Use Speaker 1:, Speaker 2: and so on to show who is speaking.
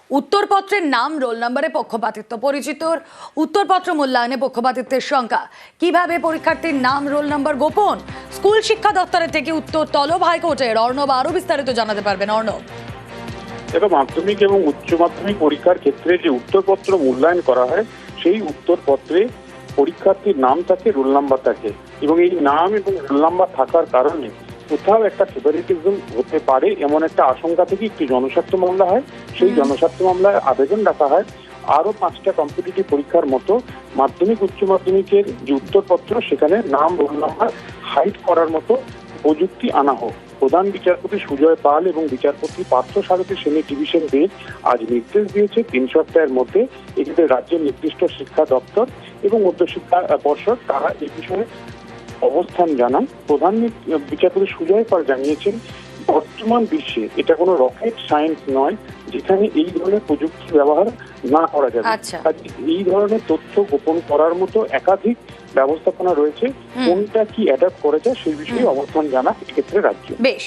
Speaker 1: উত্তরপত্রের নাম রোল নম্বরে পক্ষপাতিত্ব, পরিচিত উত্তরপত্র মূল্যায়নে পক্ষপাতিত্বের শঙ্কা। কিভাবে পরীক্ষার্থীর নাম রোল নম্বর গোপন? স্কুল শিক্ষা দপ্তরের থেকে উত্তর তলব হাইকোর্টের। অর্ণব আরো বিস্তারিত জানাতে পারবেন। অর্ণব,
Speaker 2: দেখো, মাধ্যমিক এবং উচ্চ মাধ্যমিক পরীক্ষার ক্ষেত্রে যে উত্তরপত্র মূল্যায়ন করা হয়, সেই উত্তরপত্রে পরীক্ষার্থীর নাম থাকে, রোল নাম্বার থাকে, এবং এই নাম এবং রোল নাম্বার থাকার কারণে কোথাও একটা ফেভারিটিজম হতে পারে এমন একটা আশঙ্কা থেকে একটি জনস্বার্থ মামলা হয়। সেই জনস্বার্থ মামলায় আবেদন রাখা হয় আরো 5টা কম্পিটিটিভ পরীক্ষার মতো মাধ্যমিক উচ্চ মাধ্যমিকের যে উত্তরপত্র, সেখানে নাম রোল নাম্বার হাইড করার মতো প্রযুক্তি আনা হোক। প্রধান বিচারপতি সুজয় পাল এবং বিচারপতি পার্থ সারথী সেনের ডিভিশন বেঞ্চ আজ নির্দেশ দিয়েছে 3 সপ্তাহের মধ্যে এক্ষেত্রে রাজ্যের নির্দিষ্ট শিক্ষা দপ্তর এবং মধ্যশিক্ষা পর্ষদ তারা এই বিষয়ে অবস্থান জানান। প্রধান বিচারপতি সুজয় পাল জানিয়েছেন, বর্তমান বিশ্বে এটা কোনো রকেট সায়েন্স নয় যেখানে এই ধরনের প্রযুক্তি ব্যবহার না করা যাবে। এই ধরনের তথ্য গোপন করার মতো একাধিক ব্যবস্থাপনা রয়েছে, কোনটা কি অ্যাডাপ্ট করা যায় সেই বিষয়ে অবস্থান জানা এক্ষেত্রে রাজ্য।
Speaker 1: বেশ।